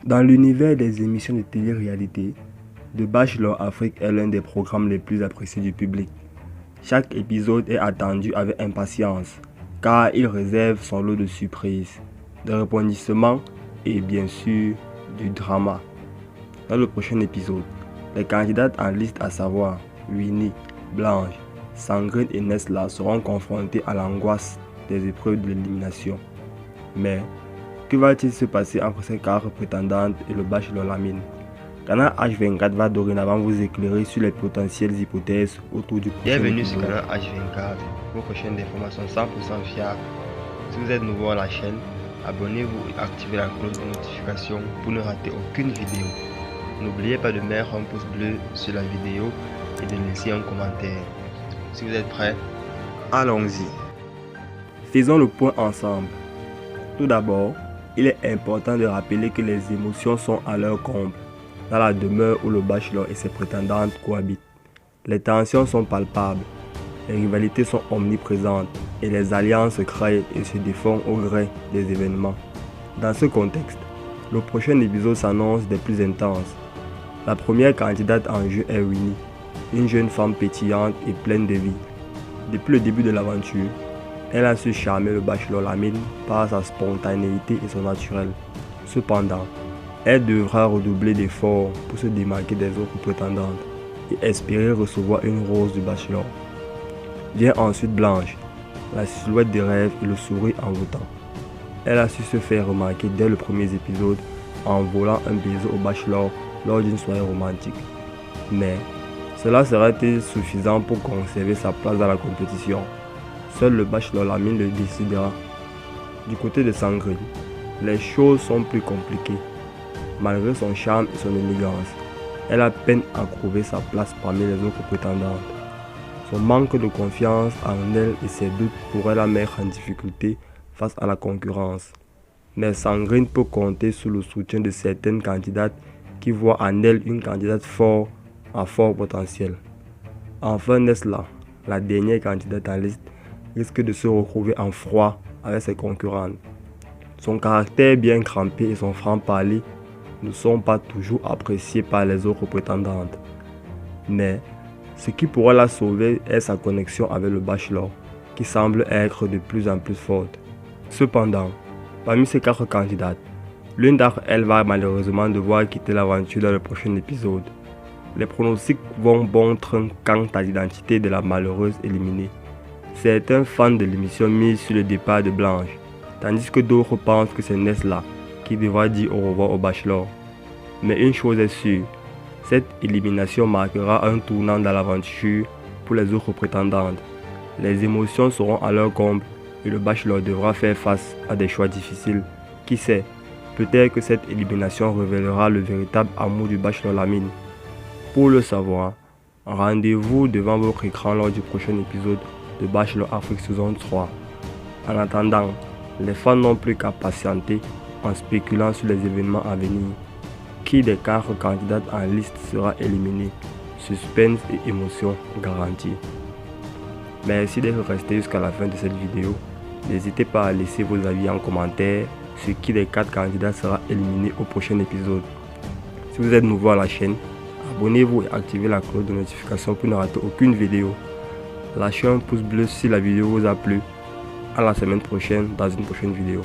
Dans l'univers des émissions de télé-réalité, The Bachelor Afrique est l'un des programmes les plus appréciés du public. Chaque épisode est attendu avec impatience, car il réserve son lot de surprises, de rebondissements et bien sûr du drama. Dans le prochain épisode, les candidates en liste à savoir Winnie, Blanche, Sandrine et Nesla seront confrontées à l'angoisse des épreuves de l'élimination. Mais que va-t-il se passer entre ces 4 prétendantes et le Bachelor Lamine? Canal H24 va dorénavant vous éclairer sur les potentielles hypothèses autour du prochain Bienvenue épisode. sur Canal H24, votre chaîne d'information 100% fiable. Si vous êtes nouveau à la chaîne, abonnez-vous et activez la cloche de notification pour ne rater aucune vidéo. N'oubliez pas de mettre un pouce bleu sur la vidéo et de laisser un commentaire. Si vous êtes prêts, allons-y. Faisons le point ensemble. Tout d'abord, il est important de rappeler que les émotions sont à leur comble dans la demeure où le Bachelor et ses prétendantes cohabitent. Les tensions sont palpables, les rivalités sont omniprésentes et les alliances se créent et se défont au gré des événements. Dans ce contexte, le prochain épisode s'annonce des plus intenses. La première candidate en jeu est Winnie, une jeune femme pétillante et pleine de vie. Depuis le début de l'aventure, elle a su charmer le Bachelor Lamine par sa spontanéité et son naturel. Cependant, elle devra redoubler d'efforts pour se démarquer des autres prétendantes et espérer recevoir une rose du Bachelor. Vient ensuite Blanche, la silhouette des rêves et le sourire envoûtant. Elle a su se faire remarquer dès le premier épisode en volant un baiser au Bachelor lors d'une soirée romantique. Mais cela sera-t-il suffisant pour conserver sa place dans la compétition? Seul le Bachelor Lamine le décidera. Du côté de Sandrine, les choses sont plus compliquées. Malgré son charme et son élégance, elle a peine à trouver sa place parmi les autres prétendantes. Son manque de confiance en elle et ses doutes pourraient la mettre en difficulté face à la concurrence. Mais Sandrine peut compter sur le soutien de certaines candidates qui voient en elle une candidate forte à fort potentiel. Enfin, Nesla, la dernière candidate en liste, risque de se retrouver en froid avec ses concurrentes. Son caractère bien crampé et son franc-parler ne sont pas toujours appréciés par les autres prétendantes. Mais ce qui pourrait la sauver est sa connexion avec le Bachelor, qui semble être de plus en plus forte. Cependant, parmi ces 4 candidates, l'une d'entre elles va malheureusement devoir quitter l'aventure dans le prochain épisode. Les pronostics vont bon train quant à l'identité de la malheureuse éliminée. Certains fans de l'émission misent sur le départ de Blanche, tandis que d'autres pensent que c'est Nesla qui devra dire au revoir au Bachelor. Mais une chose est sûre, cette élimination marquera un tournant dans l'aventure pour les autres prétendantes. Les émotions seront à leur comble et le Bachelor devra faire face à des choix difficiles. Qui sait, peut-être que cette élimination révélera le véritable amour du Bachelor Lamine. Pour le savoir, rendez-vous devant votre écran lors du prochain épisode de Bachelor Afrique saison 3. En attendant, les fans n'ont plus qu'à patienter en spéculant sur les événements à venir. Qui des 4 candidates en liste sera éliminé? Suspense et émotion garantie. Merci d'être resté jusqu'à la fin de cette vidéo. N'hésitez pas à laisser vos avis en commentaire sur qui des 4 candidats sera éliminé au prochain épisode. Si vous êtes nouveau à la chaîne, abonnez-vous et activez la cloche de notification pour ne rater aucune vidéo. Lâchez un pouce bleu si la vidéo vous a plu. À la semaine prochaine dans une prochaine vidéo.